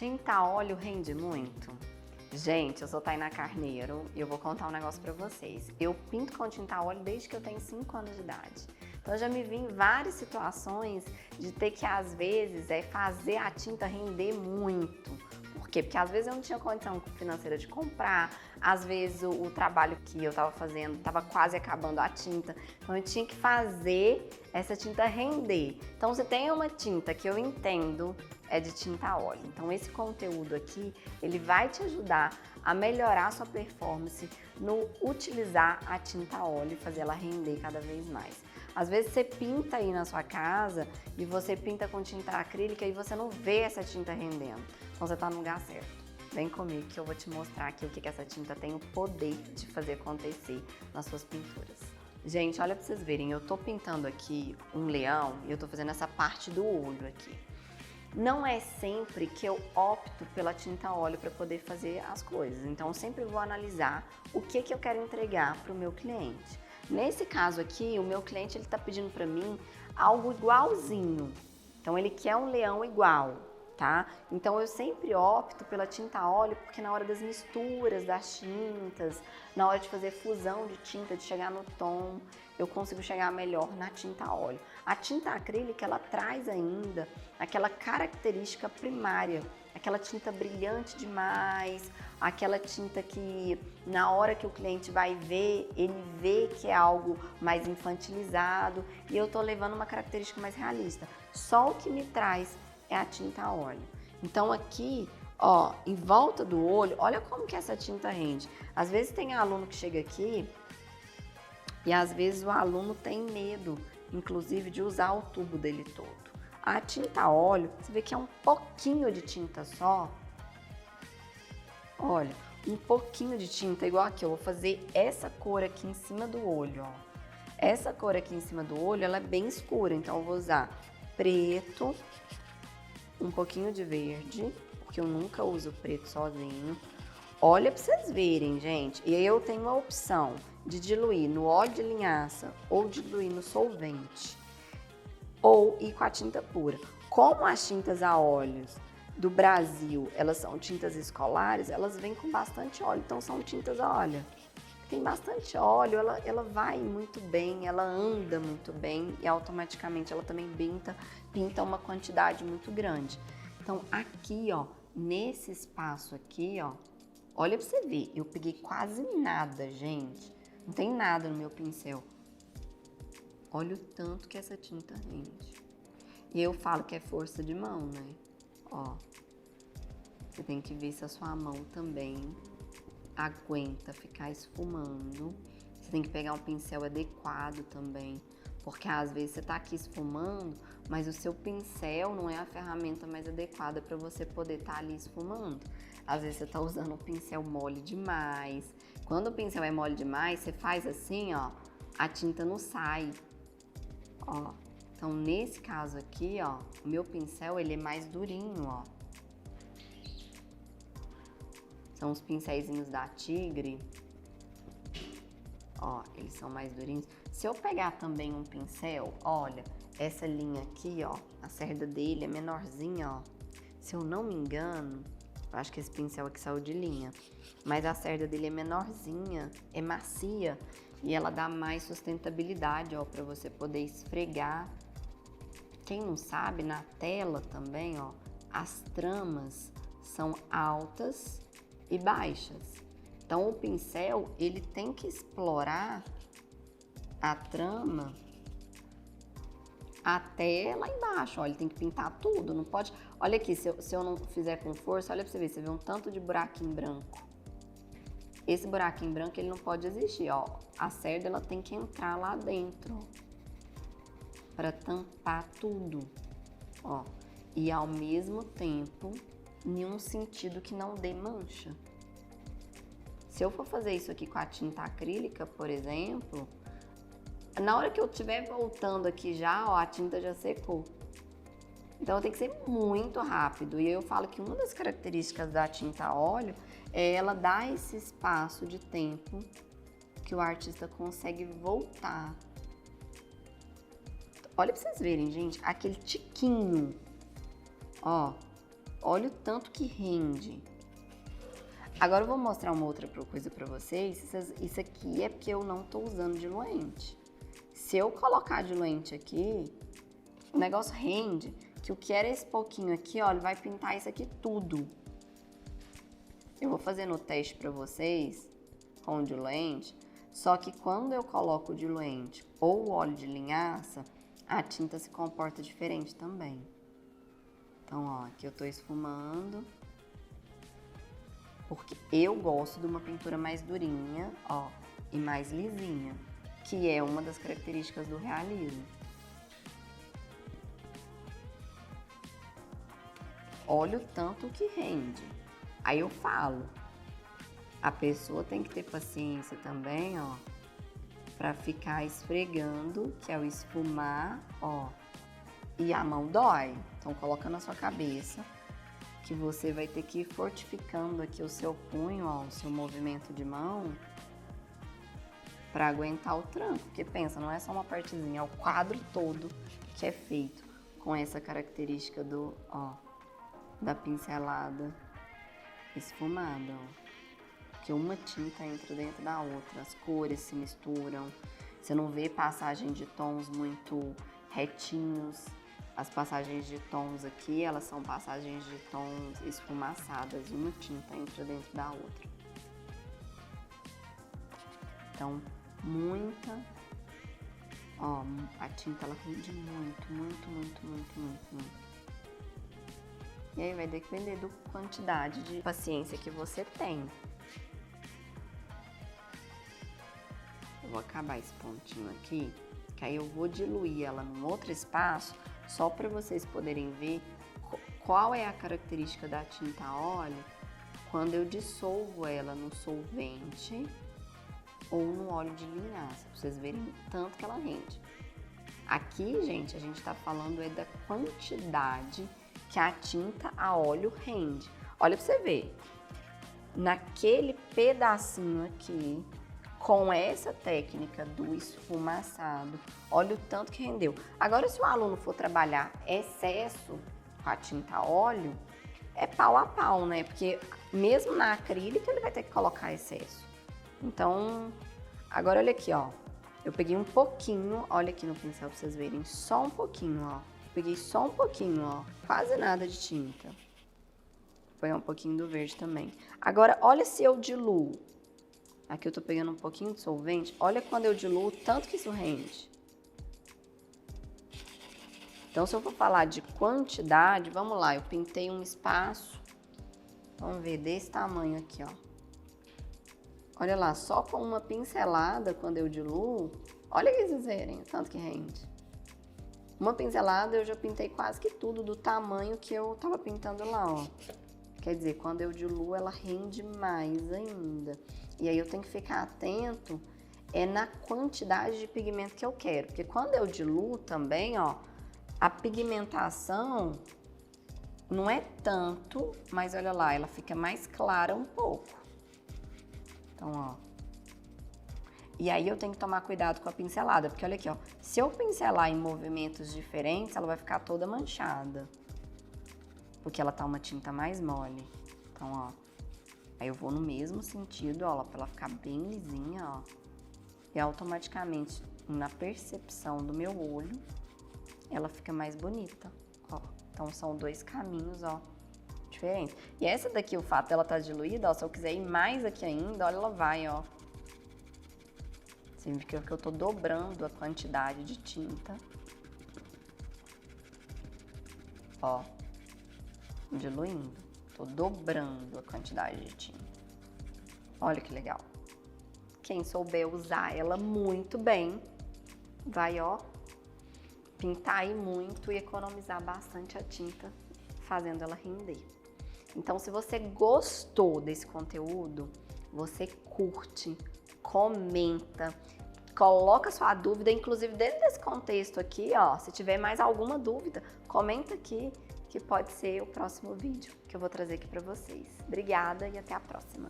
Tinta a óleo rende muito? Gente, eu sou Tainá Carneiro e eu vou contar um negócio pra vocês. Eu pinto com tinta a óleo desde que eu tenho 5 anos de idade. Então eu já me vi em várias situações de ter que, às vezes, fazer a tinta render muito. Por quê? Porque às vezes eu não tinha condição financeira de comprar, às vezes o trabalho que eu tava fazendo tava quase acabando a tinta, então eu tinha que fazer essa tinta render. Então se tem uma tinta que eu entendo é de tinta a óleo. Então esse conteúdo aqui, ele vai te ajudar a melhorar a sua performance no utilizar a tinta a óleo e fazer ela render cada vez mais. Às vezes você pinta aí na sua casa e você pinta com tinta acrílica e você não vê essa tinta rendendo. Então você tá no lugar certo. Vem comigo que eu vou te mostrar aqui o que essa tinta tem o poder de fazer acontecer nas suas pinturas. Gente, olha pra vocês verem, eu tô pintando aqui um leão e eu tô fazendo essa parte do olho aqui. Não é sempre que eu opto pela tinta a óleo para poder fazer as coisas. Então eu sempre vou analisar o que eu quero entregar para o meu cliente. Nesse caso aqui, o meu cliente ele está pedindo para mim algo igualzinho. Então ele quer um leão igual, tá? Então eu sempre opto pela tinta a óleo porque na hora das misturas das tintas, na hora de fazer fusão de tinta, de chegar no tom, eu consigo chegar melhor na tinta a óleo. A tinta acrílica, ela traz ainda aquela característica primária, aquela tinta brilhante demais, aquela tinta que na hora que o cliente vai ver, ele vê que é algo mais infantilizado e eu tô levando uma característica mais realista. Só o que me traz é a tinta a óleo. Então aqui, ó, em volta do olho, olha como que essa tinta rende. Às vezes tem aluno que chega aqui e às vezes o aluno tem medo, inclusive, de usar o tubo dele todo. A tinta a óleo, você vê que é um pouquinho de tinta só. Olha, um pouquinho de tinta, igual aqui, eu vou fazer essa cor aqui em cima do olho, ó. Essa cor aqui em cima do olho, ela é bem escura, então eu vou usar preto, um pouquinho de verde, porque eu nunca uso preto sozinho. Olha pra vocês verem, gente. E aí eu tenho a opção de diluir no óleo de linhaça ou diluir no solvente. Ou ir com a tinta pura. Como as tintas a óleos do Brasil, elas são tintas escolares, elas vêm com bastante óleo. Então são tintas, olha, tem bastante óleo, ela vai muito bem, ela anda muito bem e automaticamente ela também pinta uma quantidade muito grande. Então aqui, ó, nesse espaço aqui, ó, olha pra você ver, eu peguei quase nada, gente. Não tem nada no meu pincel. Olha o tanto que essa tinta rende. E eu falo que é força de mão, né? Ó, você tem que ver se a sua mão também aguenta ficar esfumando. Você tem que pegar um pincel adequado também, porque às vezes você tá aqui esfumando, mas o seu pincel não é a ferramenta mais adequada para você poder estar ali esfumando. Às vezes você tá usando um pincel mole demais. Quando o pincel é mole demais, você faz assim, ó, a tinta não sai. Ó, então nesse caso aqui, ó, o meu pincel ele é mais durinho, ó. São os pincéisinhos da Tigre. Ó, eles são mais durinhos. Se eu pegar também um pincel, olha, essa linha aqui, ó, a cerda dele é menorzinha, ó. Se eu não me engano, eu acho que esse pincel aqui saiu de linha, mas a cerda dele é menorzinha, é macia e ela dá mais sustentabilidade, ó, pra você poder esfregar. Quem não sabe, na tela também, ó, as tramas são altas e baixas. Então o pincel, ele tem que explorar a trama até lá embaixo, ó, ele tem que pintar tudo, não pode... Olha aqui, se eu não fizer com força, olha pra você ver, você vê um tanto de buraquinho branco. Esse buraquinho branco, ele não pode existir, ó. A cerda, ela tem que entrar lá dentro, para tampar tudo, ó. E ao mesmo tempo, em um sentido que não dê mancha. Se eu for fazer isso aqui com a tinta acrílica, por exemplo, na hora que eu estiver voltando aqui já, ó, a tinta já secou. Então tem que ser muito rápido. E eu falo que uma das características da tinta a óleo é ela dar esse espaço de tempo que o artista consegue voltar. Olha pra vocês verem, gente, aquele tiquinho, ó, Olha o tanto que rende. Agora eu vou mostrar uma outra coisa pra vocês. Isso aqui é porque eu não tô usando diluente. Se eu colocar diluente aqui, o negócio rende, que o que era esse pouquinho aqui, ó, ele vai pintar isso aqui tudo. Eu vou fazendo o teste pra vocês com o diluente, só que quando eu coloco o diluente ou o óleo de linhaça, a tinta se comporta diferente também. Então, ó, aqui eu tô esfumando, porque eu gosto de uma pintura mais durinha, ó, e mais lisinha, que é uma das características do realismo. Olha o tanto que rende. Aí eu falo, a pessoa tem que ter paciência também, ó, pra ficar esfregando, que é o esfumar, ó, e a mão dói. Então coloca na sua cabeça que você vai ter que ir fortificando aqui o seu punho, ó, o seu movimento de mão, pra aguentar o tranco. Porque pensa, não é só uma partezinha, é o quadro todo que é feito com essa característica do, ó, da pincelada esfumada, ó. Porque uma tinta entra dentro da outra, as cores se misturam, você não vê passagem de tons muito retinhos. As passagens de tons aqui, elas são passagens de tons esfumaçadas, uma tinta entra dentro da outra. Então, ó, a tinta ela rende muito. E aí vai depender da quantidade de paciência que você tem. Eu vou acabar esse pontinho aqui, que aí eu vou diluir ela num outro espaço, só para vocês poderem ver qual é a característica da tinta a óleo quando eu dissolvo ela no solvente ou no óleo de linhaça, para vocês verem o tanto que ela rende. Aqui, gente, a gente tá falando da quantidade que a tinta a óleo rende. Olha pra você ver, naquele pedacinho aqui, com essa técnica do esfumaçado, olha o tanto que rendeu. Agora, se o aluno for trabalhar excesso com a tinta a óleo, é pau a pau, né? Porque mesmo na acrílica ele vai ter que colocar excesso. Então, agora olha aqui, ó. Eu peguei um pouquinho, olha aqui no pincel pra vocês verem, só um pouquinho, ó. Peguei só um pouquinho, ó, quase nada de tinta. Vou pegar um pouquinho do verde também. Agora, olha se eu diluo. Aqui eu tô pegando um pouquinho de solvente. Olha quando eu diluo, tanto que isso rende. Então, se eu for falar de quantidade, vamos lá, eu pintei um espaço, vamos ver, desse tamanho aqui, ó. Olha lá, só com uma pincelada, quando eu diluo, olha que vocês verem o tanto que rende. Uma pincelada eu já pintei quase que tudo do tamanho que eu tava pintando lá, ó. Quer dizer, quando eu diluo, ela rende mais ainda. E aí eu tenho que ficar atento na quantidade de pigmento que eu quero. Porque quando eu diluo também, ó, a pigmentação não é tanto, mas olha lá, ela fica mais clara um pouco. Então, ó. E aí eu tenho que tomar cuidado com a pincelada, porque olha aqui, ó. Se eu pincelar em movimentos diferentes, ela vai ficar toda manchada. Porque ela tá uma tinta mais mole. Então, ó. Aí eu vou no mesmo sentido, ó, pra ela ficar bem lisinha, ó. E automaticamente, na percepção do meu olho, ela fica mais bonita, ó. Então são dois caminhos, ó, diferentes. E essa daqui, o fato dela tá diluída, ó, se eu quiser ir mais aqui ainda, olha, ela vai, ó. Significa que eu tô dobrando a quantidade de tinta. Ó, diluindo. Tô dobrando a quantidade de tinta. Olha que legal. Quem souber usar ela muito bem, vai, ó, pintar aí muito e economizar bastante a tinta, fazendo ela render. Então, se você gostou desse conteúdo, você curte, comenta, coloca sua dúvida, inclusive dentro desse contexto aqui, ó, se tiver mais alguma dúvida, comenta aqui que pode ser o próximo vídeo que eu vou trazer aqui para vocês. Obrigada e até a próxima.